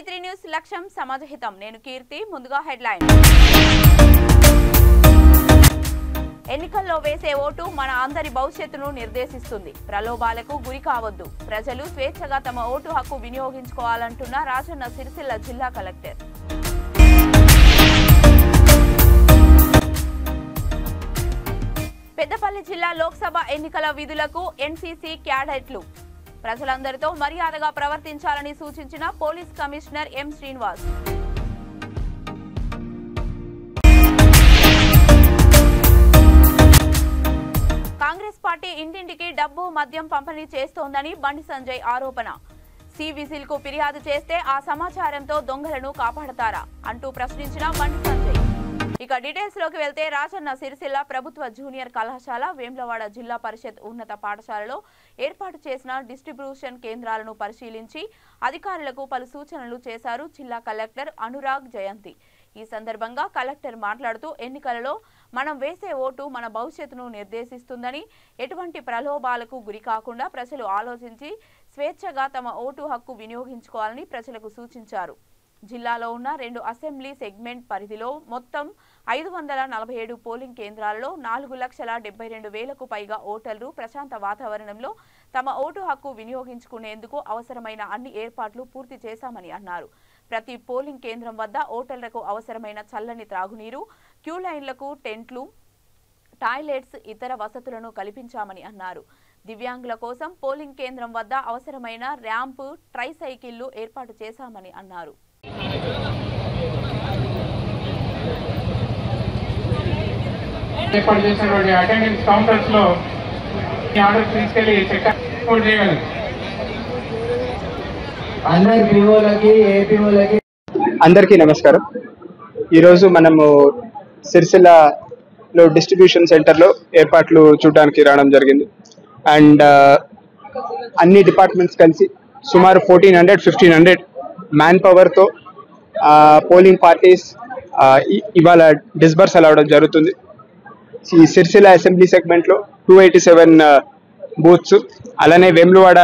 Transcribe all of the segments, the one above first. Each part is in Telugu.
టీవీ3 న్యూస్ లక్ష్యం సమాజహితం. నేను కీర్తి. ముందుగా హెడ్లైన్. ఎన్నికల్లో వేసే ఓటు మన అందరి భవిష్యత్తును నిర్దేశిస్తుంది. ప్రలోభాలకు గురి కావద్దు. ప్రజలు స్వేచ్ఛగా తమ ఓటు హక్కు వినియోగించుకోవాలంటున్న రాజన్న సిరిసిల్ల జిల్లా కలెక్టర్. పెద్దపల్లి జిల్లా లోక్సభ ఎన్నికల విధులకు ఎన్సీసీ క్యాడెట్లు ప్రజలందరితో మర్యాదగా ప్రవర్తించాలని సూచించిన police commissioner M Srinivas. Congress party ఇంటింటికి డబ్బు మద్యం పంపిణీ చేస్తోందని బండి సంజయ్ ఆరోపణ. సి విజిల్ కు ఫిర్యాదు చేస్తే ఆ సమాచారంతో దొంగలను కాపాడతారా అంటూ ప్రశ్నించిన బండి సంజయ్. ఇక డీటెయిల్స్ లోకి వెళ్తే రాజన్న సిరిసిల్ల ప్రభుత్వ జూనియర్ కళాశాల, వేములవాడ జిల్లా పరిషత్ ఉన్నత పాఠశాలలో ఏర్పాటు చేసిన డిస్ట్రిబ్యూషన్ కేంద్రాలను పరిశీలించి అధికారులకు పలు సూచనలు చేశారు జిల్లా కలెక్టర్ అనురాగ్ జయంతి. ఈ సందర్భంగా కలెక్టర్ మాట్లాడుతూ ఎన్నికలలో మనం వేసే ఓటు మన భవిష్యత్తును నిర్దేశిస్తుందని, ఎటువంటి ప్రలోభాలకు గురి కాకుండా ప్రజలు ఆలోచించి స్వేచ్ఛగా తమ ఓటు హక్కు వినియోగించుకోవాలని ప్రజలకు సూచించారు. జిల్లాలో ఉన్న 2 అసెంబ్లీ సెగ్మెంట్ పరిధిలో మొత్తం 547 పోలింగ్ కేంద్రాలలో 4,72,000కు పైగా ఓటర్లు ప్రశాంత వాతావరణంలో తమ ఓటు హక్కు వినియోగించుకునేందుకు అవసరమైన అన్ని ఏర్పాట్లు పూర్తి చేశామని అన్నారు. ప్రతి పోలింగ్ కేంద్రం వద్ద ఓటర్లకు అవసరమైన చల్లని త్రాగునీరు, క్యూ లైన్లకు టెంట్లు, టాయిలెట్స్, ఇతర వసతులను కల్పించామని అన్నారు. దివ్యాంగుల కోసం పోలింగ్ కేంద్రం వద్ద అవసరమైన ర్యాంపు, ట్రైసైకిళ్లు ఏర్పాటు చేశామని అన్నారు. ఏర్పాటు చేసినటువంటి అటెండెన్స్ కౌంటర్స్ లో ఈ ఆర్డర్ తీసుకెళ్లి చెక్ చేయగలరు. అందరికీ నమస్కారం. ఈరోజు మనము సిరిసిల్లలో డిస్ట్రిబ్యూషన్ సెంటర్లో ఏర్పాట్లు చూడడానికి రావడం జరిగింది. అండ్ అన్ని డిపార్ట్మెంట్స్ కలిసి సుమారు 1400-1500 మ్యాన్ పవర్తో పోలింగ్ పార్టీస్ ఇవాళ డిస్బర్స్ అవ్వడం జరుగుతుంది. ఈ సిరిసిల్ల అసెంబ్లీ సెగ్మెంట్లో 287 బూత్స్, అలానే వేములవాడ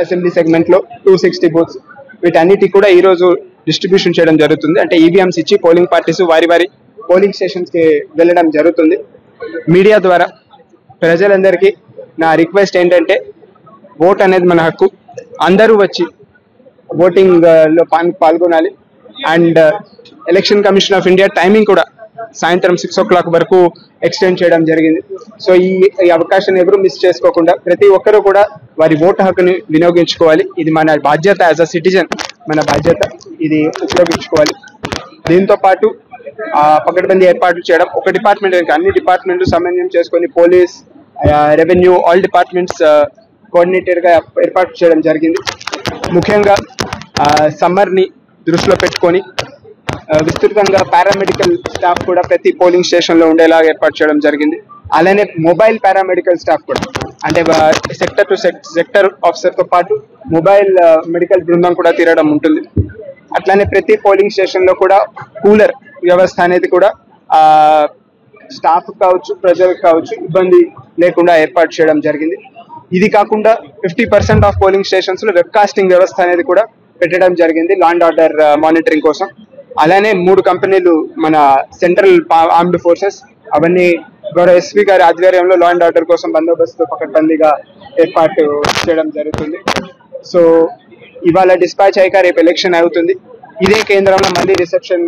అసెంబ్లీ సెగ్మెంట్లో 260 బూత్స్, వీటన్నిటికి కూడా ఈరోజు డిస్ట్రిబ్యూషన్ చేయడం జరుగుతుంది. అంటే ఈవీఎంస్ ఇచ్చి పోలింగ్ పార్టీస్ వారి పోలింగ్ స్టేషన్స్కి వెళ్ళడం జరుగుతుంది. మీడియా ద్వారా ప్రజలందరికీ నా రిక్వెస్ట్ ఏంటంటే, ఓట్ అనేది మన హక్కు. అందరూ వచ్చి ఓటింగ్ లో పాల్గొనాలి. And election commission of India timing కూడా సాయంత్రం 6 o'clock వరకు ఎక్స్టెండ్ చేయడం జరిగింది. సో ఈ అవకాశాన్ని ఎవరు మిస్ చేసుకోకుండా ప్రతి ఒక్కరూ కూడా వారి ఓటు హక్కుని వినియోగించుకోవాలి. ఇది మన బాధ్యత, యాజ్ అ సిటిజన్ మన బాధ్యత, ఇది ఉపయోగించుకోవాలి. దీంతో పాటు పకడ్బందీ ఏర్పాట్లు చేయడం, ఒక డిపార్ట్మెంట్ అన్ని డిపార్ట్మెంట్లు సమన్వయం చేసుకొని పోలీస్, రెవెన్యూ, ఆల్ డిపార్ట్మెంట్స్ కోఆర్డినేటెడ్గా ఏర్పాటు చేయడం జరిగింది. ముఖ్యంగా సమ్మర్ని దృష్టిలో పెట్టుకొని విస్తృతంగా పారామెడికల్ స్టాఫ్ కూడా ప్రతి పోలింగ్ స్టేషన్లో ఉండేలాగా ఏర్పాటు చేయడం జరిగింది. అలానే మొబైల్ పారామెడికల్ స్టాఫ్ కూడా, అంటే సెక్టర్ టు సెక్టర్ ఆఫీసర్తో పాటు మొబైల్ మెడికల్ బృందం కూడా తిరగడం ఉంటుంది. అట్లానే ప్రతి పోలింగ్ స్టేషన్లో కూడా కూలర్ వ్యవస్థ అనేది కూడా స్టాఫ్ కావచ్చు, ప్రజలకు కావచ్చు ఇబ్బంది లేకుండా ఏర్పాటు చేయడం జరిగింది. ఇది కాకుండా 50% ఆఫ్ పోలింగ్ స్టేషన్స్ లో వెబ్కాస్టింగ్ వ్యవస్థ అనేది కూడా పెట్టడం జరిగింది లా అండ్ ఆర్డర్ మానిటరింగ్ కోసం. అలానే 3 కంపెనీలు మన సెంట్రల్ ఆర్మ్డ్ ఫోర్సెస్ అవన్నీ గౌరవ ఎస్పీ గారి ఆధ్వర్యంలో లా అండ్ ఆర్డర్ కోసం బందోబస్తు పకడ్బందీగా ఏర్పాటు చేయడం జరుగుతుంది. సో ఇవాళ డిస్పాచ్ అయ్యాక రేపు ఎలక్షన్ అవుతుంది. ఇదే కేంద్రంలో మళ్ళీ రిసెప్షన్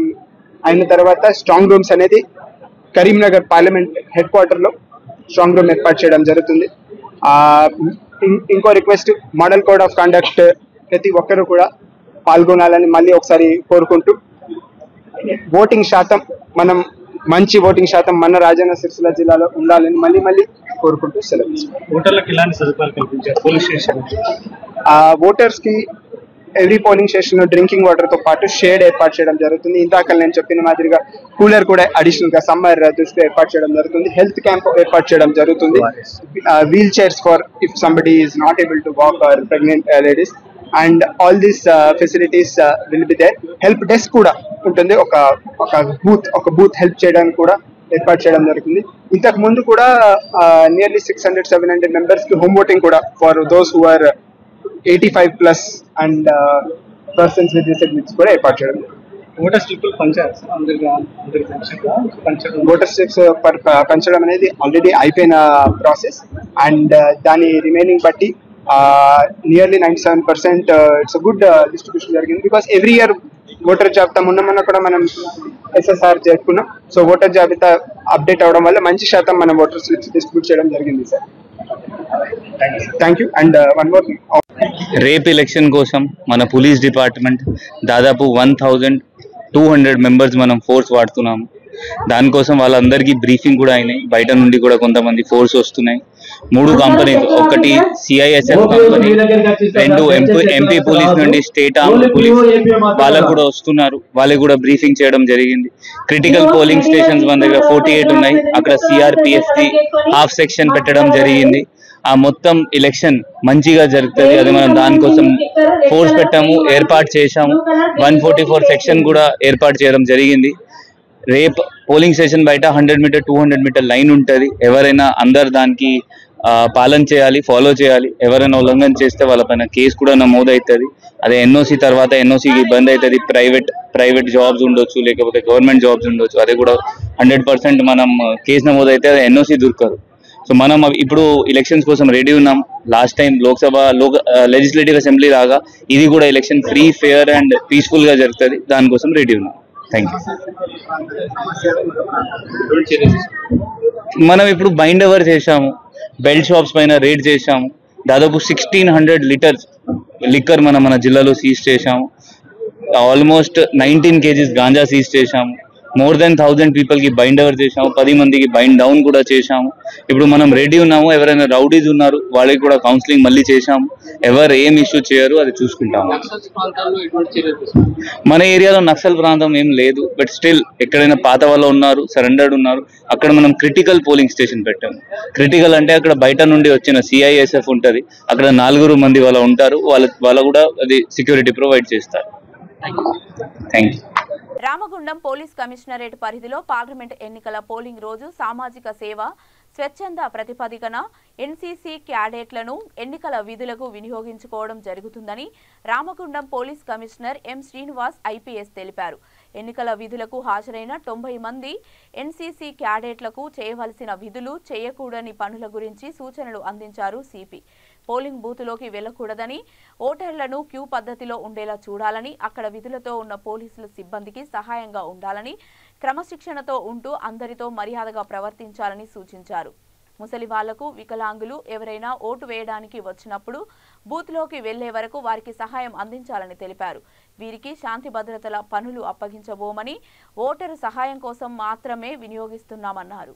అయిన తర్వాత స్ట్రాంగ్ రూమ్స్ అనేది కరీంనగర్ పార్లమెంట్ హెడ్ క్వార్టర్లో స్ట్రాంగ్ రూమ్ ఏర్పాటు చేయడం జరుగుతుంది. ఇంకో request, model code of conduct ప్రతి ఒక్కరు కూడా పాల్గొనాలని మళ్ళీ ఒకసారి కోరుకుంటూ, ఓటింగ్ శాతం మంచి ఓటింగ్ శాతం మన రాజన్న సిరిసిల్ల జిల్లాలో ఉండాలని మళ్ళీ కోరుకుంటూ సెలవు. ఓటర్స్ కి ఎవ్రీ పోలింగ్ స్టేషన్ లో డ్రింకింగ్ వాటర్ తో పాటు షేడ్ ఏర్పాటు చేయడం జరుగుతుంది. ఇందాక నేను చెప్పిన మాదిరిగా కూలర్ కూడా అడిషనల్ గా సమ్మర్ దృష్టిలో ఏర్పాటు చేయడం జరుగుతుంది. హెల్త్ క్యాంప్ ఏర్పాటు చేయడం జరుగుతుంది. Wheel chairs for if somebody is not able to walk or pregnant ladies, and all these facilities will be there. Help desk కూడా ఉంటుంది, ఒక బూత్ హెల్ప్ చేయడానికి కూడా ఏర్పాటు చేయడం జరుగుతుంది. ఇంతకు ముందు కూడా నియర్లీ 600-700 మెంబర్స్ కి హోమ్ ఓటింగ్ కూడా for those who are 85+ and persons with disabilities కూడా ఏర్పాటు చేయడం. ఓటర్ స్లిప్పులు పంచారు ఓటర్ స్లిప్స్ పంచడం అనేది ఆల్రెడీ అయిపోయిన ప్రాసెస్. అండ్ దాని రిమైనింగ్ బట్టి నియర్లీ 97% ఇట్స్ గుడ్ డిస్ట్రిబ్యూషన్ జరిగింది. బికాస్ ఎవ్రీ ఇయర్ ఓటర్ జాబితా మొన్న కూడా మనం SSR జరుపుకున్నాం. సో ఓటర్ జాబితా అప్డేట్ అవడం వల్ల మంచి శాతం మనం ఓటర్ స్లిప్స్ డిస్ట్రిబ్యూట్ చేయడం జరిగింది sir. Thank you. And one more thing, రేపు ఎలక్షన్ కోసం మన పోలీస్ డిపార్ట్మెంట్ దాదాపు 1200 మెంబర్స్ మనం ఫోర్స్ వాడుతున్నాము. దానికోసం వాళ్ళందరికీ బ్రీఫింగ్ కూడా అయినాయి. బయట నుండి కూడా కొంతమంది ఫోర్స్ వస్తున్నాయి. 3 కంపెనీస్, ఒకటి CISF కంపెనీ, 2 MP పోలీస్ నుండి స్టేట్ ఆర్మ్ పోలీస్ వాళ్ళకు కూడా వస్తున్నారు. వాళ్ళకి కూడా బ్రీఫింగ్ చేయడం జరిగింది. క్రిటికల్ పోలింగ్ స్టేషన్స్ మన దగ్గర 48 ఉన్నాయి. అక్కడ CRPF కి హాఫ్ సెక్షన్ పెట్టడం జరిగింది. ఆ మొత్తం ఎలక్షన్ మంచిగా జరుగుతుంది. అది మనం దానికోసం ఫోర్స్ పెట్టాము, ఏర్పాటు చేశాము. 144 సెక్షన్ కూడా ఏర్పాటు చేయడం జరిగింది. రేపు పోలింగ్ స్టేషన్ బయట 100 మీటర్ 200 మీటర్ లైన్ ఉంటుంది. ఎవరైనా అందరు దానికి పాలన చేయాలి, ఫాలో చేయాలి. ఎవరైనా ఉల్లంఘన చేస్తే వాళ్ళపైన కేసు కూడా నమోదవుతుంది. అదే NOC తర్వాత NOCకి ఇబ్బంది అవుతుంది. ప్రైవేట్ జాబ్స్ ఉండొచ్చు, లేకపోతే గవర్నమెంట్ జాబ్స్ ఉండొచ్చు. అదే కూడా 100% మనం కేసు నమోదైతే అది NOC దొరకదు. సో మనం ఇప్పుడు ఎలక్షన్స్ కోసం రెడీ ఉన్నాం. లాస్ట్ టైం లెజిస్లేటివ్ అసెంబ్లీ లాగా ఇది కూడా election free, fair and peaceful గా జరుగుతుంది. దానికోసం రెడీ ఉన్నాం. Thank you. మనం ఇప్పుడు బైండ్ ఓవర్ చేశాము. బెల్ట్ షాప్స్ పైన రేడ్ చేశాము. దాదాపు 1600 లీటర్స్ లిక్కర్ మన జిల్లాలో సీజ్ చేశాము. ఆల్మోస్ట్ 19 kgs గాంజా సీజ్ చేశాము. మోర్ దెన్ 1000 పీపుల్ కి బైండ్ ఓవర్ చేశాము. 10 మందికి బైండ్ డౌన్ కూడా చేశాము. ఇప్పుడు మనం రెడీ ఉన్నాము. ఎవరైనా రౌడీస్ ఉన్నారు వాళ్ళకి కూడా కౌన్సిలింగ్ మళ్ళీ చేశాము. ఎవరు ఏం ఇష్యూ చేయరు అది చూసుకుంటాము. మన ఏరియాలో నక్సల్ ప్రాంతం ఏం లేదు. బట్ స్టిల్ ఎక్కడైనా పాత వాళ్ళు ఉన్నారు, సరెండర్డ్ ఉన్నారు, అక్కడ మనం క్రిటికల్ పోలింగ్ స్టేషన్ పెట్టాము. క్రిటికల్ అంటే అక్కడ బయట నుండి వచ్చిన CISF ఉంటుంది. అక్కడ 4 మంది వాళ్ళు ఉంటారు. వాళ్ళ కూడా అది సెక్యూరిటీ ప్రొవైడ్ చేస్తారు. Thank you. Ramagundam police commissionerate పరిధిలో పార్లమెంట్ ఎన్నికల పోలింగ్ రోజు సామాజిక సేవ స్వచ్ఛంద ప్రతిపాదికన NCC క్యాడెట్లను ఎన్నికల విధులకు వినియోగించుకోవడం జరుగుతుందని Ramagundam police commissioner M. Srinivas IPS తెలిపారు. ఎన్నికల విధులకు హాజరైన 90 మంది NCC క్యాడెట్లకు చేయవలసిన విధులు, చేయకూడని పనుల గురించి సూచనలు అందించారు CP. పోలింగ్ బూతులోకి వెళ్లకూడదని, ఓటర్లను క్యూ పద్ధతిలో ఉండేలా చూడాలని, అక్కడ విధులతో ఉన్న పోలీసుల సిబ్బందికి సహాయంగా ఉండాలని, క్రమశిక్షణతో ఉంటూ అందరితో మర్యాదగా ప్రవర్తించాలని సూచించారు. ముసలి వాళ్లకు, వికలాంగులు ఎవరైనా ఓటు వేయడానికి వచ్చినప్పుడు బూత్లోకి వెళ్లే వరకు వారికి సహాయం అందించాలని తెలిపారు. వీరికి శాంతి భద్రతల పనులు అప్పగించబోమని, ఓటరు సహాయం కోసం మాత్రమే వినియోగిస్తున్నామన్నారు.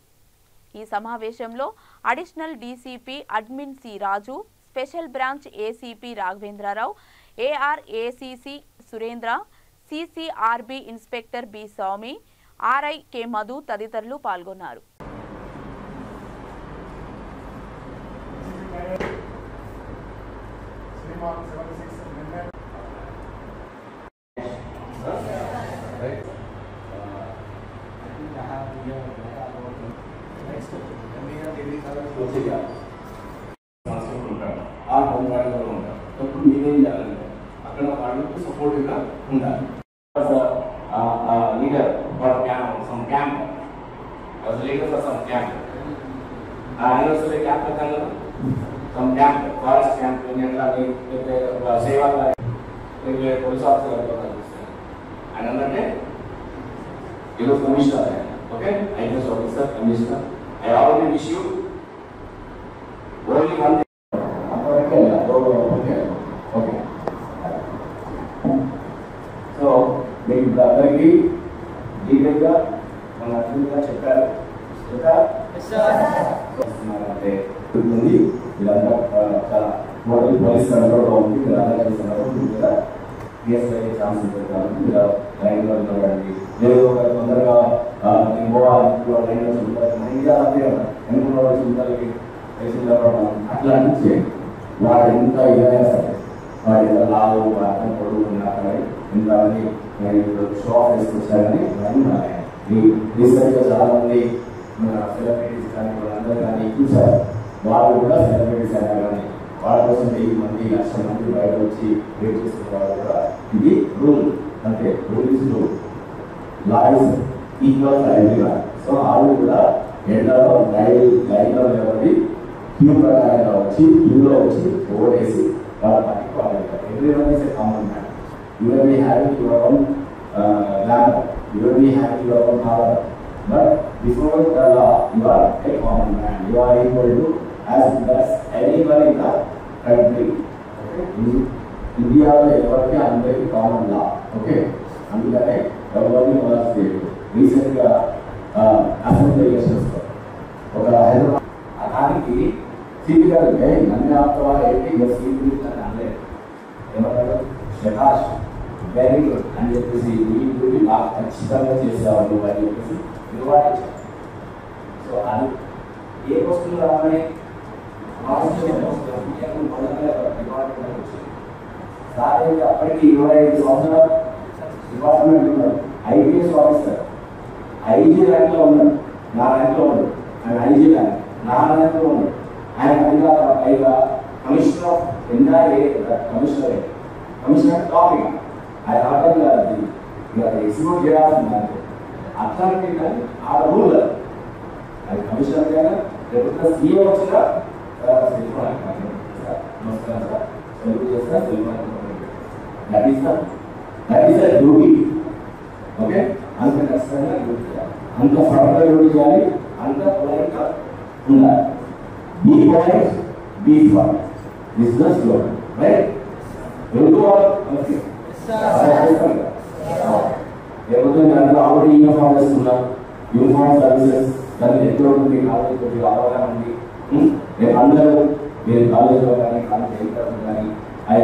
ఈ సమావేశంలో అడిషనల్ DCP అడ్మిన్ C. రాజు, special branch ACP Raghavendra Rao, ARACC Surendra, CCRB inspector B. స్వామి, RI K. మధు తదితరులు పాల్గొన్నారు. అక్కడ వాళ్ళకు సపోర్టివ్ గా ఉండాలి. Leader for some camp as leader for some camp. Anniversary camp పెట్టాం కదా, some camp, forest camp ఎట్లా సేవా పోలీస్ ఆఫీసర్ కనిపిస్తాయి. ఆయన ఏంటంటే ఈరోజు commissioner, okay, IPS officer, commissioner. I already wish you only one okay. So మీకు అందరికీ డీటెయిల్గా మన అర్థంగా చెప్పారు. అంటే వీళ్ళంతా చాలా మోడల్ పోలీస్ కంట్రోల్ ఉంది. వీళ్ళందరూ చేస్తున్నారు కదా, PSI ఛాన్స్ ఉంటుంది కాబట్టి వీళ్ళ లైన్లో నిలబడండి. లేదు ఒక తొందరగా లైన్లో చూడాలి, ఇంకా అంతే ఎన్నుకోవాల్సి ఉండాలి, అట్లా చేయండి. వాడు ఎంత ఇదైనా సరే, వాడు ఎంత లావు, అర్థం పొడుగు ఉన్నా కానీ ఎంత నేను ఇప్పుడు షో ఆఫ్ చేసుకొచ్చారని రీసెంట్గా చాలా మంది మన సెలబ్రిటీస్ కానీ వాళ్ళందరూ కానీ చూసారు. వాళ్ళు కూడా సెలబ్రిటీస్ అయినా కానీ వాళ్ళ కోసం 1000 మంది 1,00,000 మంది బయట వచ్చి వెయిట్ చేస్తున్న వాళ్ళు కూడా ఇది రూల్ అంటే rule is rule, law is equal to everyone. So వాళ్ళు కూడా ఎండలో లైన్లో నిలబడి క్యూ ప్రకారంగా వచ్చి క్యూలో వచ్చి ఓడేసి వాళ్ళ పార్టీకి వాళ్ళు everyone is a common man. You will be having your own glamour, you will be having your own power, but before the law you are a common man, you are equal to as anyone in the country. Okay, ఇండియాలో ఎవరికి అందరికీ కామన్ లా. ఓకే, అందుకనే ఎవరిని మొదలు చేయదు. రీసెంట్గా అసెంబ్లీ ఎలక్షన్స్ ఒక హైదరాబాద్ దానికి సీపీ గారు నన్ను ఆపుతావా ఏంటి ఇక సీపీ అని అనలేదు, ఏమన్నారు శభాష్ వెరీ గుడ్ అని చెప్పేసి ఈ డ్యూటీ బాగా ఖచ్చితంగా చేసేవాళ్ళు అని చెప్పేసి రివార్డ్ ఇచ్చారు. సో అది ఏ వస్తువులు రావని సార్ అయితే అప్పటికి 25 సంవత్సరాలు డిపార్ట్మెంట్ ఉన్నారు. ఐపీఎస్ ఆఫీసర్ ఐజీ ర్యాంక్లో ఉన్నాడు, నా ర్యాంక్లో ఉన్నాడు. ఆయన ఐజీ ర్యాంక్ నా ర్యాంక్లో ఉన్నాడు. ఆయన పైగా commissioner of NIA commissioner topping ఆయన ఆర్డర్ అది ఎగ్జిక్యూట్ చేయాల్సింది. అట్లాంటి కానీ ఆ రూల్ అది కమిషనర్ కైనా లేకపోతే సీఏ వచ్చినా నమస్కారం సార్ తెలుగు చేస్తా that is the duty. Okay, అంత ఖచ్చితంగా డ్యూటీ చేయాలి, అంత ఫర్గా డ్యూటీ చేయాలి, అంత పొలైట్గా ఉండాలి. Be polite, be fair, this the slogan, right? Okay, లేకపోతే దాంట్లో ఆల్రెడీ యూనిఫామ్ వేస్తున్నాం, యూనిఫామ్ సర్వీసెస్ దానికి ఎక్కువ ఉంది, కాలేజ్ కొద్దిగా అవగాహన ఉంది. రేపు అందరూ మీరు కాలేజ్లో కానీ కాలేజ్ ఎగ్జామ్స్ కానీ ఐ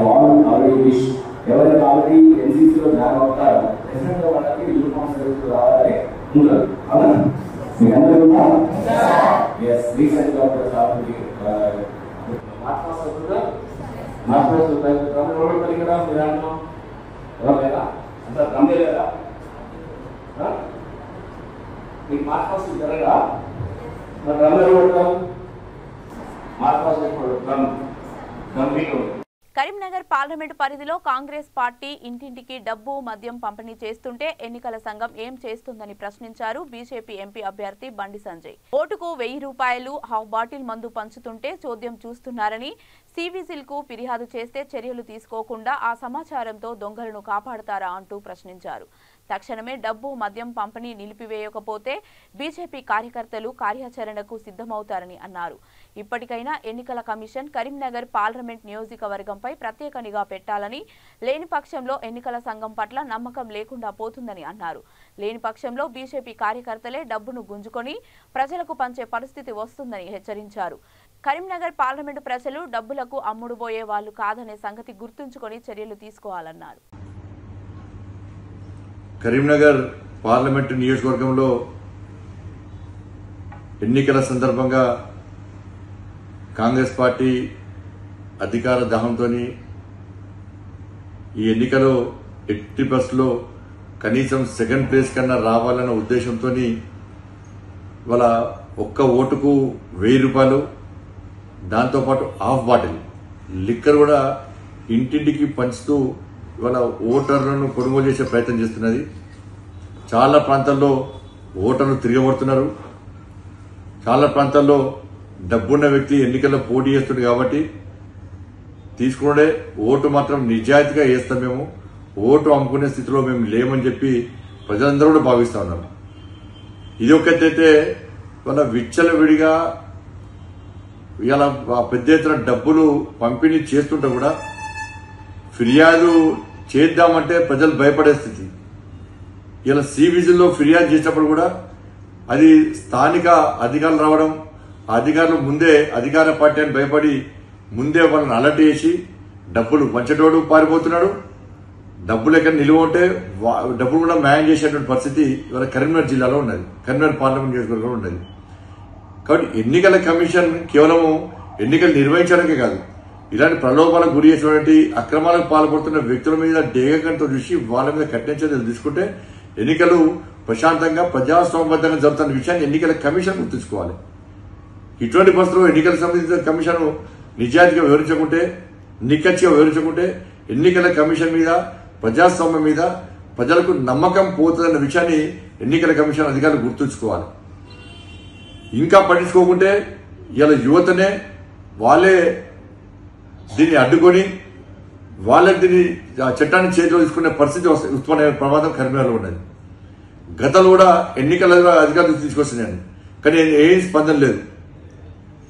ఆల్రెడీ విష్ ఎవరైతే ఆల్రెడీ ఎన్సీసీలో జాయిన్ అవుతారో డెఫినెట్గా వాళ్ళకి యూనిఫామ్ సర్వీస్ రావాలని ఉండదు. అవునా? మీకు అందరూ ఎస్ రీసెంట్గా కూడా చాలా కదా మీరు అంటున్నాం ఎవరైనా అంత రమ్మే లేదా మీకు మార్క్స్ జరగదా? మరి రమ్మే కొడతాం మార్క్స్ కంపెనీ. కరీంనగర్ పార్లమెంటు పరిధిలో కాంగ్రెస్ పార్టీ ఇంటింటికి డబ్బు మద్యం పంపిణీ చేస్తుంటే ఎన్నికల సంఘం ఏం చేస్తుందని ప్రశ్నించారు బీజేపీ ఎంపీ అభ్యర్థి బండి సంజయ్. ఓటుకు 1000 రూపాయలు హాఫ్ బాటిల్ మందు పంచుతుంటే చోద్యం చూస్తున్నారని, సివిజిల్కు ఫిర్యాదు చేస్తే చర్యలు తీసుకోకుండా ఆ సమాచారంతో దొంగలను కాపాడతారా అంటూ ప్రశ్నించారు. తక్షణమే డబ్బు మద్యం పంపిణీ నిలిపివేయకపోతే బీజేపీ కార్యకర్తలు కార్యాచరణకు సిద్ధమవుతారని అన్నారు. ఇప్పటికైనా ఎన్నికల కమిషన్ కరీంనగర్ పార్లమెంట్ నియోజకవర్గంపై ప్రత్యేక నిఘా పెట్టాలని, లేని పక్షంలో ఎన్నికల సంఘం పట్ల నమ్మకం లేకుండా పోతుందని అన్నారు. లేని పక్షంలో బీజేపీ కార్యకర్తలే డబ్బును గుంజుకొని ప్రజలకు పంచే పరిస్థితి వస్తుందని హెచ్చరించారు. కరీంనగర్ పార్లమెంటు ప్రజలు డబ్బులకు అమ్ముడుపోయే వాళ్లు కాదనే సంగతి గుర్తుంచుకొని చర్యలు తీసుకోవాలన్నారు. కరీంనగర్ పార్లమెంటు నియోజకవర్గంలో ఎన్నికల సందర్భంగా కాంగ్రెస్ పార్టీ అధికార దాహంతో ఈ ఎన్నికలో 80% కనీసం సెకండ్ ప్లేస్ కన్నా రావాలన్న ఉద్దేశంతో వాళ్ళ ఒక్క ఓటుకు 1000 రూపాయలు, దాంతోపాటు హాఫ్ బాటిల్ లిక్కర్ కూడా ఇంటింటికి పంచుతూ ఇవాళ ఓటర్లను కొనుగోలు చేసే ప్రయత్నం చేస్తున్నది. చాలా ప్రాంతాల్లో ఓటర్లు తిరగబడుతున్నారు. చాలా ప్రాంతాల్లో డబ్బున్న వ్యక్తి ఎన్నికల్లో పోటీ చేస్తుంది కాబట్టి తీసుకునే ఓటు మాత్రం నిజాయితీగా వేస్తాం, మేము ఓటు అమ్ముకునే స్థితిలో మేము లేమని చెప్పి ప్రజలందరూ కూడా భావిస్తా ఉన్నారు. ఇది ఒకటైతే ఇవాళ విచ్చలవిడిగా ఇలా పెద్ద ఎత్తున డబ్బులు పంపిణీ చేస్తుంటే కూడా ఫిర్యాదు చేద్దామంటే ప్రజలు భయపడే స్థితి. ఇలా సివిజిల్లో ఫిర్యాదు చేసినప్పుడు కూడా అది స్థానిక అధికారులు రావడం, అధికారులు ముందే అధికార పార్టీ అని భయపడి ముందే వాళ్ళని అలర్ట్ చేసి డబ్బులు పంచేటోడు పారిపోతున్నాడు. డబ్బులు ఎక్కడ నిలువ ఉంటే డబ్బులు కూడా మ్యాన్ చేసేటువంటి పరిస్థితి ఇవాళ కరీంనగర్ జిల్లాలో ఉన్నది, కరీంనగర్ పార్లమెంట్ నియోజకవర్గంలో ఉన్నది. కాబట్టి ఎన్నికల కమిషన్ కేవలం ఎన్నికలు నిర్వహించడానికే కాదు, ఇలాంటి ప్రలోభాలకు గురి చేసినటువంటి అక్రమాలకు పాల్పడుతున్న వ్యక్తుల మీద డేగకంతో చూసి వాళ్ళ మీద కఠిన చర్యలు తీసుకుంటే ఎన్నికలు ప్రశాంతంగా ప్రజాస్వామ్యబద్ధంగా జరుగుతున్న విషయాన్ని ఎన్నికల కమిషన్ గుర్తుంచుకోవాలి. ఇటువంటి పరిస్థితుల్లో ఎన్నికల సంబంధించిన కమిషన్ నిజాయితీగా వివరించకుంటే, నిక్కచ్చిగా వివరించకుంటే ఎన్నికల కమిషన్ మీద ప్రజాస్వామ్యం మీద ప్రజలకు నమ్మకం పోతుందన్న విషయాన్ని ఎన్నికల కమిషన్ అధికారులు గుర్తుంచుకోవాలి. ఇంకా పట్టించుకోకుంటే ఇలా యువతనే వాళ్ళే దీన్ని అడ్డుకొని వాళ్ళే దీన్ని చట్టాన్ని చేతిలో తీసుకునే పరిస్థితి ఉత్పన్న ప్రమాదం కరీంనగర్లో ఉన్నది. గతంలో కూడా ఎన్నికల అధికారులు తీసుకొస్తున్నాను, కానీ ఏం స్పందన లేదు.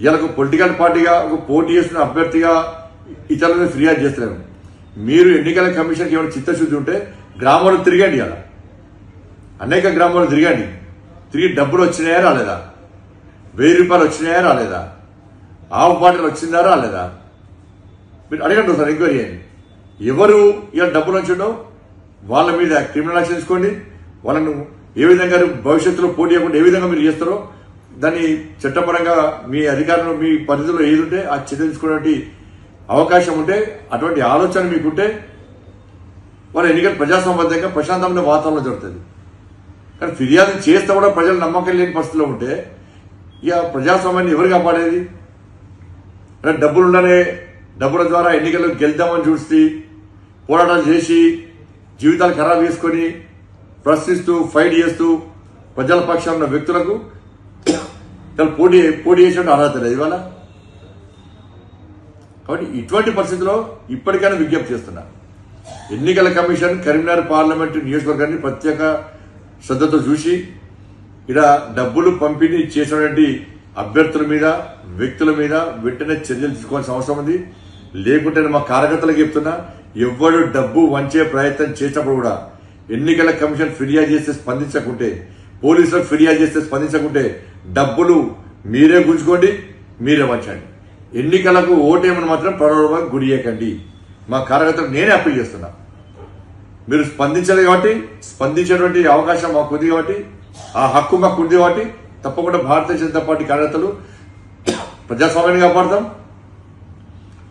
ఇలా పొలిటికల్ పార్టీగా ఒక పోటీ చేస్తున్న అభ్యర్థిగా ఇతరులను ఫిర్యాదు చేస్తున్నారు. మీరు ఎన్నికల కమిషన్కి ఏమైనా చిత్తశుద్ధి ఉంటే గ్రామాల్లో తిరగండి, అలా అనేక గ్రామాల్లో తిరగండి. తిరిగి డబ్బులు వచ్చినాయా రాలేదా, 1000 రూపాయలు వచ్చినాయా రాలేదా, ఆవు పాటలు వచ్చిందా రాలేదా, మీరు అడగండి సార్, ఎంక్వైరీ చేయండి. ఎవరు ఇలా డబ్బులు వచ్చిండో వాళ్ళ మీద క్రిమినల్ యాక్షన్ తీసుకోండి. వాళ్ళను ఏ విధంగా భవిష్యత్తులో పోటీ చేయకుండా ఏ విధంగా మీరు చేస్తారో దాన్ని చట్టపరంగా మీ అధికారంలో మీ పరిధిలో ఏది ఉంటే ఆ చర్య తీసుకునే అవకాశం ఉంటే, అటువంటి ఆలోచన మీకుంటే వాళ్ళ ఎన్నికలు ప్రజాసంబద్ధంగా ప్రశాంతమైన వాతావరణంలో జరుగుతుంది. కానీ ఫిర్యాదు చేస్తే కూడా ప్రజలు నమ్మకం లేని పరిస్థితిలో ఉంటే ఇక ప్రజాస్వామ్యాన్ని ఎవరు కాపాడేది? డబ్బులుండనే డబ్బుల ద్వారా ఎన్నికల్లో గెలుద్దామని చూసి పోరాటాలు చేసి జీవితాలు ఖరాబు చేసుకుని ప్రశ్నిస్తూ ఫైట్ చేస్తూ ప్రజల పక్షాన ఉన్న వ్యక్తులకు పోటీ చేసే అర్హత లేదు ఇవాళ. కాబట్టి ఇటువంటి పరిస్థితుల్లో ఇప్పటికైనా విజ్ఞప్తి చేస్తున్నా, ఎన్నికల కమిషన్ కరీంనగర్ పార్లమెంటు నియోజకవర్గాన్ని ప్రత్యేక శ్రద్ధతో చూసి ఇక్కడ డబ్బులు పంపిణీ చేసినటువంటి అభ్యర్థుల మీద వ్యక్తుల మీద వెంటనే చర్యలు తీసుకోవాల్సిన అవసరం ఉంది. లేకుంటే మా కార్యకర్తలకు చెప్తున్నా, ఎవ్వరు డబ్బు వంచే ప్రయత్నం చేసినప్పుడు కూడా ఎన్నికల కమిషన్ ఫిర్యాదు చేస్తే స్పందించకుంటే, పోలీసులకు ఫిర్యాదు చేస్తే స్పందించకుంటే డబ్బులు మీరే గుంజుకోండి, మీరే వంచండి. ఎన్నికలకు ఓటేమని మాత్రం ప్రలోభానికి గురి చేయకండి. మా కార్యకర్తలకు నేనే అప్పీల్ చేస్తున్నా. మీరు స్పందించలేదు కాబట్టి, స్పందించేటువంటి అవకాశం మాకు ఉంది కాబట్టి, ఆ హక్కు మాకు ఉంది కాబట్టి తప్పకుండా భారతీయ జనతా పార్టీ కార్యకర్తలు ప్రజాస్వామ్యాన్ని కాపాడతాం.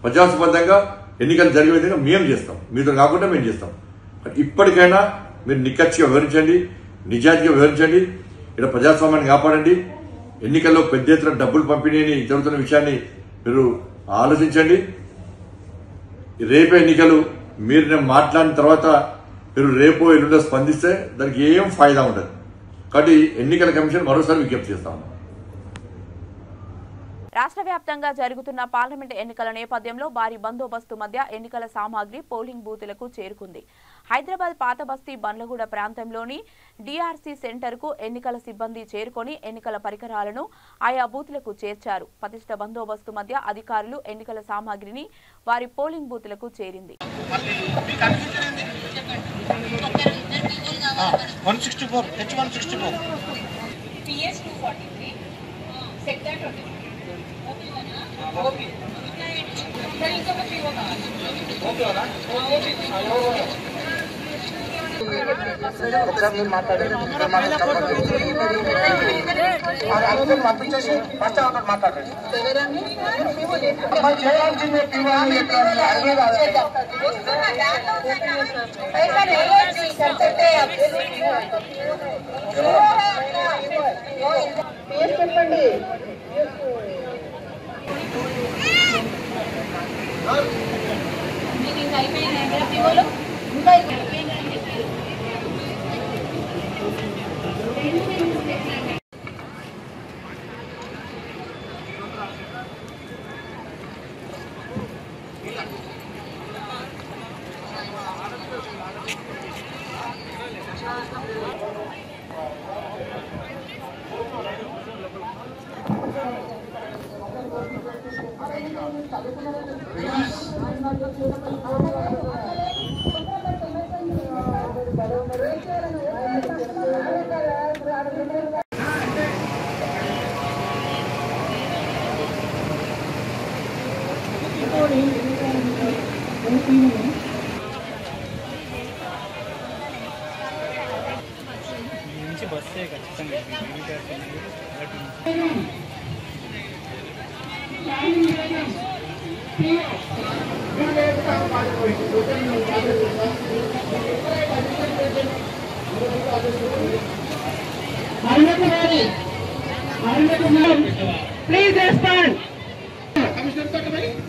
ప్రజాస్వామ్యంగా ఎన్నికలు జరిగే విధంగా మేము చేస్తాం, మీతో కాకుండా మేము చేస్తాం. ఇప్పటికైనా మీరు నిక్కచ్చిగా వివరించండి, నిజాయితీగా వివరించండి, ఇక్కడ ప్రజాస్వామ్యాన్ని కాపాడండి. ఎన్నికల్లో పెద్ద ఎత్తున డబ్బులు పంపిణీని జరుగుతున్న విషయాన్ని మీరు ఆలోచించండి. రేపే ఎన్నికలు, మీరు నేను మాట్లాడిన తర్వాత మీరు రేపో ఎల్లుండో స్పందిస్తే దానికి ఏం ఫాయిదా ఉండదు. కాబట్టి ఎన్నికల కమిషన్ మరోసారి విజ్ఞప్తి చేస్తాము. రాష్ట్ర వ్యాప్తంగా జరుగుతున్న పార్లమెంట్ ఎన్నికల నేపథ్యంలో భారీ బందోబస్తు మధ్య ఎన్నికల సామాగ్రి పోలింగ్ బూతులకు చేరుకుంది. హైదరాబాద్ పాత బస్తీ బండ్లగూడ ప్రాంతంలోని డిఆర్సీ సెంటర్కు ఎన్నికల సిబ్బంది చేరుకొని ఎన్నికల పరికరాలను ఆయా బూతులకు చేర్చారు. పటిష్ట బందోబస్తు మధ్య అధికారులు ఎన్నికల సామాగ్రిని వారి పోలింగ్ బూతులకు చేరింది. 164 H164 PS 243 sector 20 ఓకే మరి ఇంకా పిఓ కావాలి ఓకే ఓనా ఒకసారి మీరు మాట్లాడండి. పంపించేసి ఫస్ట్ అవుతారు మాట్లాడండి. చేయాల్సిందే పిఓ చెప్పండి. మీటింగ్ అయిపోయిందండి పిఓలో ఇంకా బస్సే ఖచ్చితంగా Please respond.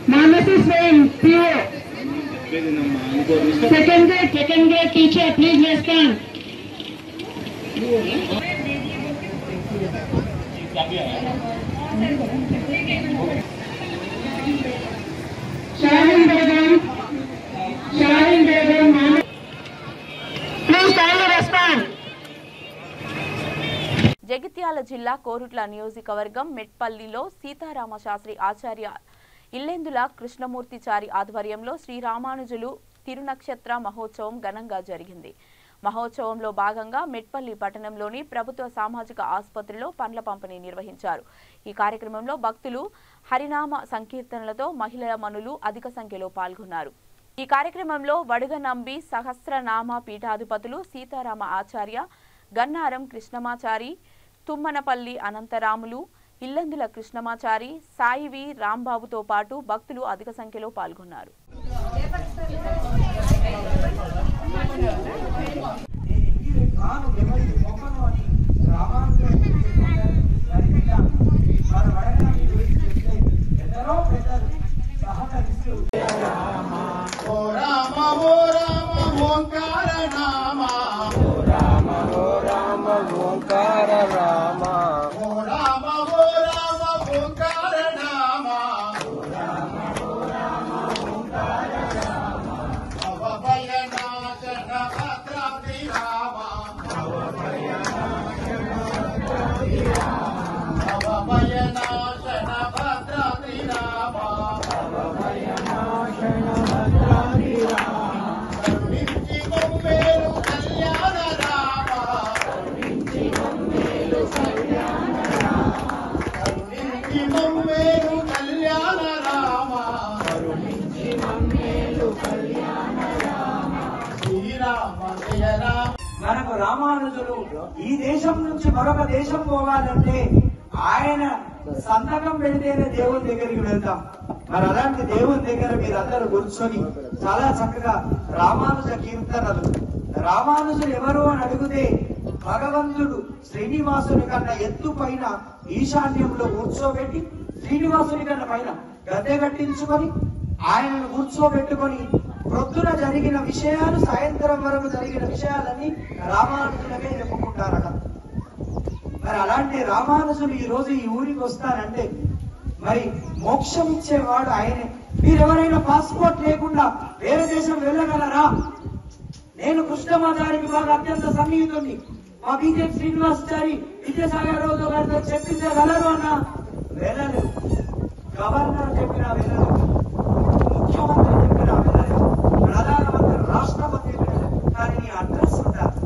My message saying PO. Second grade teacher, please respond. Shahin Begum, please kindly respond. Jagtial జిల్లా కోరుట్ల నియోజకవర్గం మెట్పల్లిలో సీతారామ శాస్త్రి ఆచార్య ఇల్లెందుల కృష్ణమూర్తిచారి ఆధ్వర్యంలో శ్రీ రామానుజులు తిరునక్షత్ర మహోత్సవం ఘనంగా జరిగింది. మహోత్సవంలో భాగంగా మెట్పల్లి పట్టణంలోని ప్రభుత్వ సామాజిక ఆసుపత్రిలో పండ్ల పంపిణీ నిర్వహించారు. ఈ కార్యక్రమంలో భక్తులు హరినామ సంకీర్తనలతో మహిళల మనులు అధిక సంఖ్యలో పాల్గొన్నారు. ఈ కార్యక్రమంలో వడుగనంబి సహస్రనామ పీఠాధిపతులు సీతారామ ఆచార్య, గన్నారం కృష్ణమాచారి, తుమ్మనపల్లి అనంతరాములు, ఇల్లందుల కృష్ణమాచారి, సాయివి రాంబాబుతో పాటు భక్తులు అధిక సంఖ్యలో పాల్గొన్నారు. మనకు రామానుజులు ఈ దేశం నుంచి మరొక దేశం పోవాలంటే ఆయన సంతకం పెడితేనే దేవుని దగ్గరికి వెళ్తాం. మరి అలాంటి దేవుని దగ్గర మీరందరూ కూర్చొని చాలా చక్కగా రామానుజ కీర్తనలు, రామానుజులు ఎవరు అని అడిగితే భగవంతుడు శ్రీనివాసుని కన్నా ఎత్తు పైన ఈశాన్యంలో కూర్చోబెట్టి శ్రీనివాసుని కన్నా పైన గద్దె కట్టించుకొని ఆయనను కూర్చోబెట్టుకొని ప్రొద్దున జరిగిన విషయాలు సాయంత్రం వరకు జరిగిన విషయాలన్నీ రామానుజులకే చెప్పుకుంటారట. మరి అలాంటి రామానుజులు ఈ రోజు ఈ ఊరికి వస్తారంటే మరి మోక్షం ఇచ్చేవాడు ఆయనే. మీరెవరైనా పాస్పోర్ట్ లేకుండా వేరే దేశం వెళ్ళగలరా? నేను కృష్ణమాచారికి బాగా అత్యంత సన్నిహితుడిని. మా బీజేపీ శ్రీనివాసాచారి విద్యాసాగర్ రావు గారితో చెప్పించగలరు అన్న వెళ్ళలేదు. గవర్నర్ చెప్పినా వెళ్ళలేదు, ముఖ్యమంత్రి చెప్పినా వెళ్ళలేదు, ప్రధానమంత్రి రాష్ట్రపతి వెళ్ళలేదు. కానీ నీ అడ్రస్ ఉండాలి.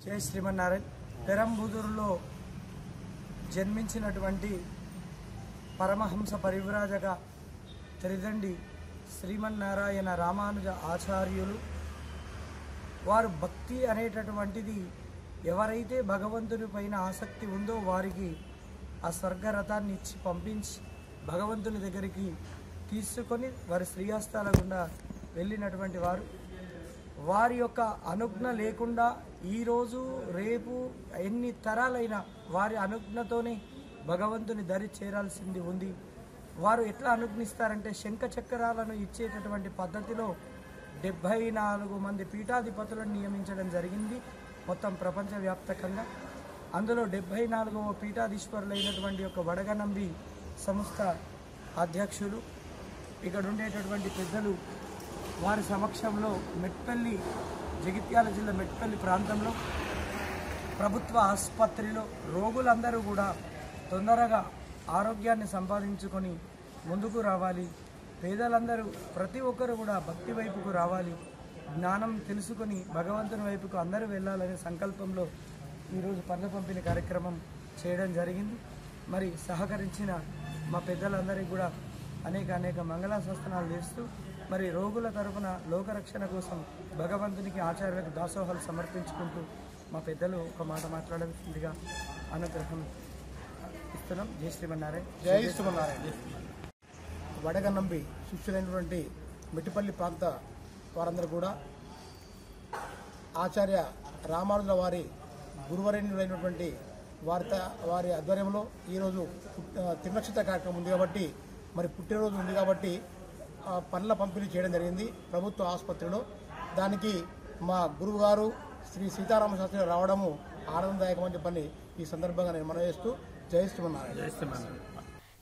జై శ్రీమన్నారాయణ. పెరంబుదూరులో జన్మించినటువంటి పరమహంస పరివ్రాజక త్రిదండి శ్రీమన్నారాయణ రామానుజ ఆచార్యులు వారు భక్తి అనేటటువంటిది ఎవరైతే భగవంతుని పైన ఆసక్తి ఉందో వారికి ఆ స్వర్గరథాన్ని ఇచ్చి పంపించి భగవంతుని దగ్గరికి తీసుకొని వారి శ్రీహస్తాల గుండా వెళ్ళినటువంటి వారు. వారి యొక్క అనుజ్ఞ లేకుండా ఈరోజు రేపు ఎన్ని తరాలైనా వారి అనుజ్ఞతోనే భగవంతుని దరి చేరాల్సింది ఉంది. వారు ఎట్లా అనుజ్ఞిస్తారంటే శంఖ చక్రాలను ఇచ్చేటటువంటి పద్ధతిలో 74 మంది పీఠాధిపతులను నియమించడం జరిగింది మొత్తం ప్రపంచవ్యాప్తంగా. అందులో 74వ పీఠాధీశ్వరులైనటువంటి యొక్క వడగనంబి సంస్థ అధ్యక్షులు ఇక్కడ ఉండేటటువంటి పెద్దలు వారి సమక్షంలో మెట్పల్లి, జగిత్యాల జిల్లా మెట్పల్లి ప్రాంతంలో ప్రభుత్వ ఆసుపత్రిలో రోగులందరూ కూడా తొందరగా ఆరోగ్యాన్ని సంపాదించుకొని ముందుకు రావాలి, పేదలందరూ ప్రతి ఒక్కరు కూడా భక్తి వైపుకు రావాలి, జ్ఞానం తెలుసుకొని భగవంతుని వైపుకు అందరూ వెళ్ళాలనే సంకల్పంలో ఈరోజు పండ్ల పంపిణీ కార్యక్రమం చేయడం జరిగింది. మరి సహకరించిన మా పెద్దలందరికీ కూడా అనేక మంగళాశాసనాలు చేస్తూ మరి రోగుల తరఫున లోకరక్షణ కోసం భగవంతునికి ఆచార్యులకు దాసోహాలు సమర్పించుకుంటూ మా పెద్దలు ఒక మాట మాట్లాడాల్సిందిగా అనుగ్రహం ఇస్తున్నాం. జై శ్రీమన్నారాయణ. జై శ్రీమన్నారాయణ. వడగనంబి శిష్యులైనటువంటి మిట్టిపల్లి ప్రాంత వారందరూ కూడా ఆచార్య రామానుజుల వారి గురువరేణ్యులైనటువంటి వారి ఆధ్వర్యంలో ఈరోజు తిరునక్షత్ర కార్యక్రమం ఉంది కాబట్టి మరి పుట్టినరోజు ఉంది కాబట్టి పండ్ల పంపిణీ చేయడం జరిగింది ప్రభుత్వ ఆసుపత్రిలో. దానికి మా గురువు గారు శ్రీ సీతారామ శాస్త్రి రావడము ఆనందదాయకమని చెప్పని ఈ సందర్భంగా నేను మనవి చేస్తూ జై శ్రీమన్నారాయణ.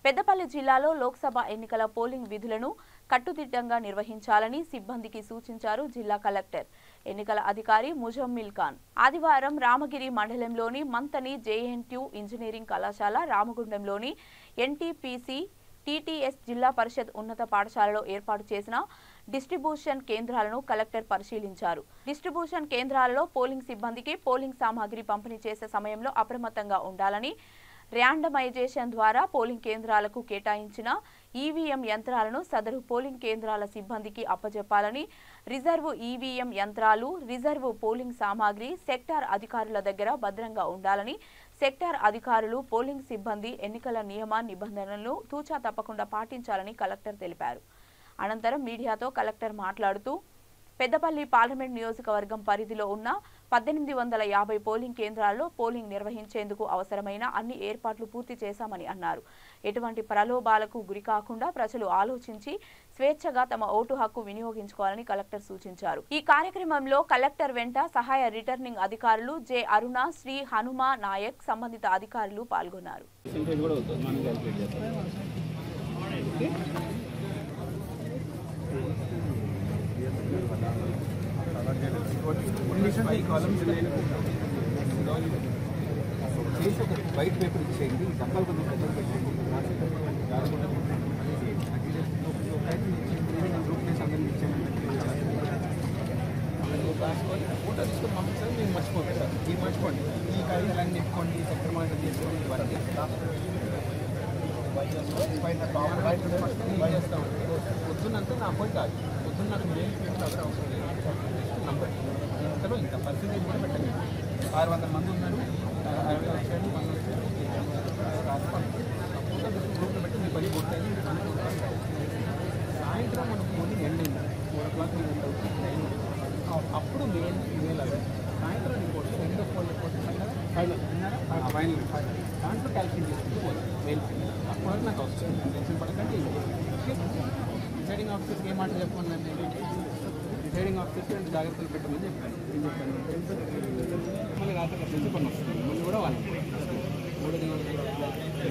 పెద్దపల్లి జిల్లాలో లోక్సభ ఎన్నికల పోలింగ్ విధులను కట్టుదిట్టంగా నిర్వహించాలని సిబ్బందికి సూచించారు జిల్లా కలెక్టర్ ఎన్నికల అధికారి ముజమ్మిల్ ఖాన్. ఆదివారం రామగిరి మండలంలోని మంతని జేఎన్టీయూ ఇంజనీరింగ్ కళాశాల, రామగుండంలోని ఎన్టీపీసీ టీటీఎస్ జిల్లా పరిషత్ ఉన్నత పాఠశాలలో ఏర్పాటు చేసిన డిస్ట్రిబ్యూషన్ కేంద్రాలను కలెక్టర్ పరిశీలించారు. డిస్ట్రిబ్యూషన్ కేంద్రాలలో పోలింగ్ సిబ్బందికి పోలింగ్ సామాగ్రి పంపిణీ చేసే సమయంలో అప్రమత్తంగా ఉండాలని, ర్యాండమైజేషన్ ద్వారా పోలింగ్ కేంద్రాలకు కేటాయించిన ఈవీఎం యంత్రాలను సదరు పోలింగ్ కేంద్రాల సిబ్బందికి అప్పజెప్పాలని, రిజర్వ్ ఈవీఎం యంత్రాలు, రిజర్వ్ పోలింగ్ సామాగ్రి సెక్టార్ అధికారుల దగ్గర భద్రంగా ఉండాలని, సెక్టార్ అధికారులు పోలింగ్ సిబ్బంది ఎన్నికల నియమ నిబంధనలను తూచా తప్పకుండా పాటించాలని కలెక్టర్ తెలిపారు. అనంతరం మీడియాతో కలెక్టర్ మాట్లాడుతూ పెద్దపల్లి పార్లమెంట్ నియోజకవర్గం పరిధిలో ఉన్న 1850 పోలింగ్ కేంద్రాల్లో పోలింగ్ నిర్వహించేందుకు అవసరమైన అన్ని ఏర్పాట్లు పూర్తి చేశామని అన్నారు. ఎటువంటి ప్రలోభాలకు గురికాకుండా ప్రజలు ఆలోచించి స్వేచ్ఛగా తమ ఓటు హక్కు వినియోగించుకోవాలని కలెక్టర్ సూచించారు. ఈ కార్యక్రమంలో కలెక్టర్ వెంట సహాయ రిటర్నింగ్ అధికారులు జె అరుణ, శ్రీ హనుమా నాయక్, సంబంధిత అధికారులు పాల్గొన్నారు. వైట్ పేపర్ ఇచ్చేయండి, డబ్బాలు కొంచెం పెద్దలు పెట్టండి, ఫోటో తీసుకొని పంపిస్తారు. మేము మర్చిపోతాం సార్, ఈ మర్చిపోండి, ఈ కార్యాలయాన్ని నింపుకోండి, సెక్టర్ మానిటర్ చేసుకోండి, ఇవన్నీ పొద్దున్నంతా నా పోయి కాదు, పొద్దున్న నాకు మెయిల్ పేమెంట్ అవసరం అవసరం లేదు. నంబర్ ఇంతలో ఇంత పర్సెంటేజ్ కూడా పెట్టండి. 600 మంది ఉన్నారు, 60 వచ్చాడు, 100 వచ్చాడు, గ్రూప్లో పెట్టి మీ పని పూర్తయింది. సాయంత్రం మనకు పోలింగ్ ఎండ్ అయింది, 4 o'clock ఎండ్ అవుతుంది. అప్పుడు మెయిల్ అది సాయంత్రం report, end of poll report final దాంట్లో క్యాల్కులేట్ చేసుకుంటూ పోతుంది మెయిల్. అప్పుడు నాకు వస్తుంది, టెన్షన్ పడకండి. డిసైడింగ్ ఆఫీసర్కి ఏం మాట చెప్పమన్నాను, డిసైడింగ్ ఆఫీసర్కి 2 జాగ్రత్తలు పెట్టమని చెప్పాను. ఏం చెప్పాను, మళ్ళీ రాత్రి ప్రిన్సిపల్ వస్తుంది, మళ్ళీ కూడా వాళ్ళు 3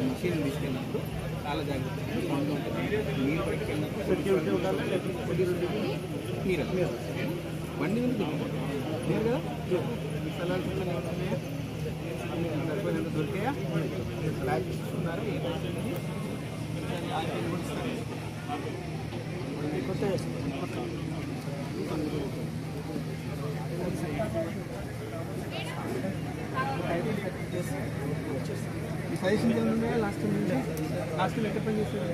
మెషిన్ తీసుకెళ్ళినప్పుడు చాలా జాగ్రత్తలు సౌండ్ ఉంటుంది. మీరు బయటకు వెళ్ళినప్పుడు మీరు బండి మీద తిప్పుకోండి. మీరు కదా స్థలాలు ఉన్నాయా, సరిపోయినంత దొరికాయా, ఫ్లాగ్ ఇస్తున్నారా, ఈ సజెషన్స్ ఏమున్నాయా, లాస్ట్ ఎక్కడ పని చేస్తారు,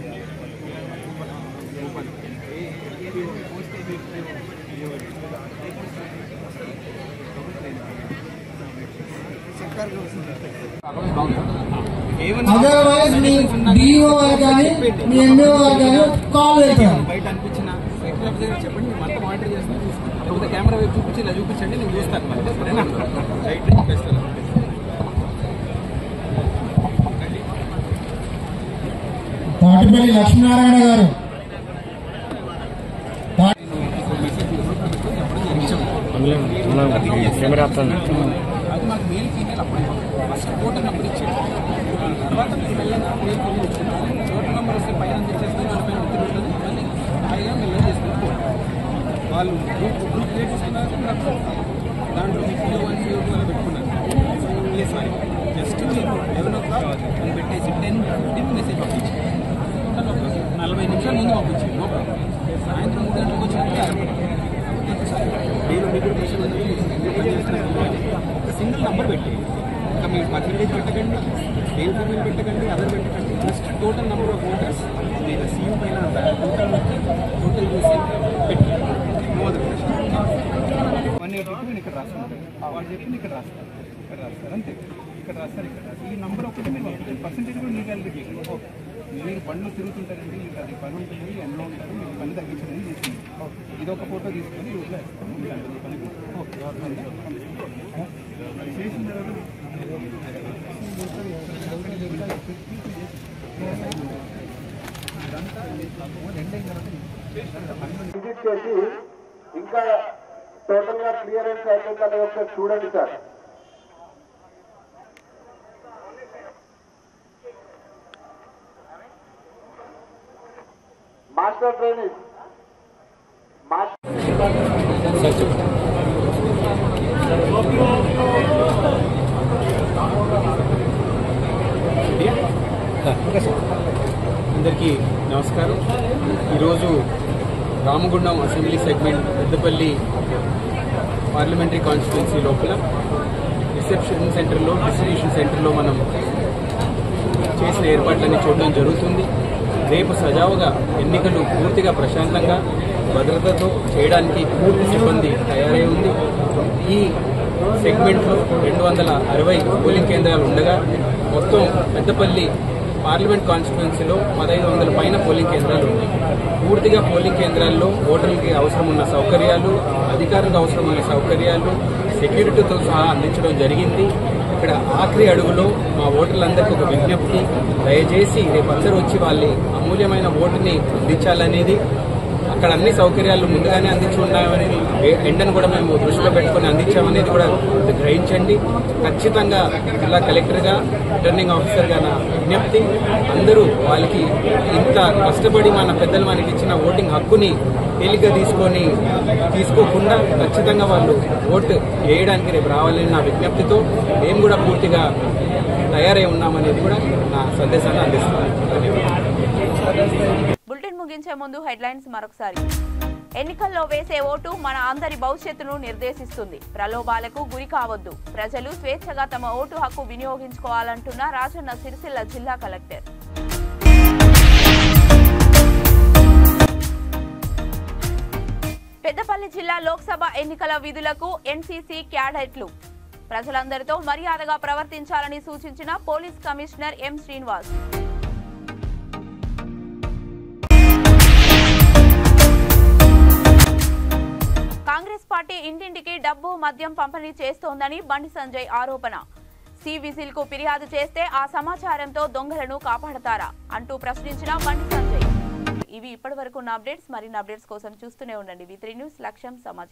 అదర్వైజ్ మీ డిఓ కానీ మీ ఎంఓ కానీ కాల్ చేస్తాను. బయట అనిపించిన చెప్పండి, మేము అంతా మానిటర్ చేస్తాం. లేకపోతే కెమెరా వైపు చూపించి ఇలా చూపించండి, నేను చూస్తాను. రైట్ చెప్పేస్తాను. తాటిపల్లి లక్ష్మీనారాయణ గారు అది మాకు మెయిల్ ఫీమేల్ అప్పుడు ఫస్ట్ ఓటర్ నెంబర్ ఇచ్చాడు. తర్వాత మీరు వెళ్ళిన ఓటర్ నెంబర్ వస్తే పైన తెచ్చేస్తే వాళ్ళ పైన ఒత్తిడి ఉంటుంది. మళ్ళీ పైగా మీరు చేసుకుంటారు. వాళ్ళు గ్రూప్ క్రియేట్ చేసుకున్నారు, దాంట్లో మీకు 1 అలా పెట్టుకున్నారు. ప్లీజ్ సారీ, జస్ట్ మీరు 11 o'clock అని పెట్టేసి 10-15 మెసేజ్ పంపించి 40 నిమిషాలు ముందు పంపించి సాయంత్రం 3 గంటలకు వచ్చినట్టు మీరు ఒక సింగిల్ నంబర్ పెట్టి పర్సంటేజ్ పెట్టకండి, సేల్ ఫీమేల్ పెట్టకండి, అదర్ పెట్టకండి. Just total number of voters నేను సీఎం పైన టోటల్ చేసి పెట్టి నో అదర్ క్వశ్చన్. 182 నేను ఇక్కడ రాస్తాను, వాళ్ళు చెప్పింది ఇక్కడ రాస్తారు, ఇక్కడ రాస్తారు అంతే. ఇక్కడ రాస్తారు, ఇక్కడ రాస్తారు. ఈ నెంబర్ ఒకటి మీరు పర్సంటేజ్ కూడా మీరు క్యాలిక్యులేట్ చేయండి. మీరు బండ్లు తిరుగుతుంటారండి, మీకు అది పని ఉంటుంది, ఎన్నో ఉంటారు, మీకు పని తగ్గించడానికి చేసింది. ఇది ఒక ఫోటో తీసుకొని ఊళ్ళో వేస్తాను, మీకు పని అది చేసిన తర్వాత విజిట్ చేసి ఇంకా టోటల్ గా క్లియరెన్స్ అయిపోయిందని ఒకసారి చూడండి సార్. మాస్టర్ ట్రైనింగ్ అందరికీ నమస్కారం. ఈరోజు Ramagundam assembly segment Peddapalli parliamentary constituency లోపల రిసెప్షన్ సెంటర్లో, డిస్ట్రిబ్యూషన్ సెంటర్లో మనం చేసిన ఏర్పాట్లన్నీ చూడడం జరుగుతుంది. రేపు సజావుగా ఎన్నికలు పూర్తిగా ప్రశాంతంగా భద్రతతో చేయడానికి పూర్తి సిబ్బంది తయారై ఉంది. ఈ సెగ్మెంట్లో 260 పోలింగ్ కేంద్రాలు ఉండగా మొత్తం పెద్దపల్లి పార్లమెంట్ కాన్స్టిట్యున్సీలో 1500 పైన పోలింగ్ కేంద్రాలు ఉన్నాయి. పూర్తిగా పోలింగ్ కేంద్రాల్లో ఓటర్లకి అవసరం ఉన్న సౌకర్యాలు, అధికారులకు అవసరం ఉన్న సౌకర్యాలు, సెక్యూరిటీతో సహా అందించడం జరిగింది. ఇక్కడ ఆఖరి అడుగులో మా ఓటర్లందరికీ ఒక విజ్ఞప్తి, దయచేసి రేపు అందరూ వచ్చి వాళ్ళ అమూల్యమైన ఓటుని అందించాలనేది. అక్కడ అన్ని సౌకర్యాలు ముందుగానే అందించి ఉన్నామనేది, ఎండను కూడా మేము దృష్టిలో పెట్టుకుని అందించామనేది కూడా గ్రహించండి. ఖచ్చితంగా జిల్లా కలెక్టర్గా, రిటర్నింగ్ ఆఫీసర్గా నా విజ్ఞప్తి, అందరూ వాళ్ళకి ఇంత కష్టపడి మన పెద్దలు మనకి ఇచ్చిన ఓటింగ్ హక్కుని తేలిగ్గా తీసుకోకుండా ఖచ్చితంగా వాళ్ళు ఓటు వేయడానికి రేపు రావాలని నా విజ్ఞప్తితో మేము కూడా పూర్తిగా తయారై ఉన్నామనేది కూడా నా సందేశాన్ని అందిస్తున్నాను. బులెటిన్ ముగించే ముందు హెడ్లైన్స్ మరొకసారి. ఎన్నికల్లో వేసే ఓటు మన అందరి భవిష్యత్తును నిర్దేశిస్తుంది. ప్రలోభాలకు గురి కావద్దు. ప్రజలు స్వేచ్ఛగా తమ ఓటు హక్కు వినియోగించుకోవాలంటున్న రాజన్న సిరిసిల్ల జిల్లా కలెక్టర్. పెద్దపల్లి జిల్లా లోక్సభ ఎన్నికల విధులకు ఎన్సీసీ క్యాడెట్లు ప్రజలందరితో మర్యాదగా ప్రవర్తించాలని సూచించిన police commissioner M Srinivas. Congress party ఇంటింటికి డబ్బు, మద్యం పంపిణీ చేస్తోందని బండి సంజయ్ ఆరోపణ. సి విజిల్ కు ఫిర్యాదు చేస్తే ఆ సమాచారంతో దొంగలను కాపాడతారా అంటూ ప్రశ్నించిన బండి సంజయ్. ఇవి ఇప్పటివరకు ఉన్న అప్డేట్స్. మరిన్ని అప్డేట్స్ కోసం చూస్తూనే ఉండండి V3 న్యూస్. లక్ష్యం సమాజ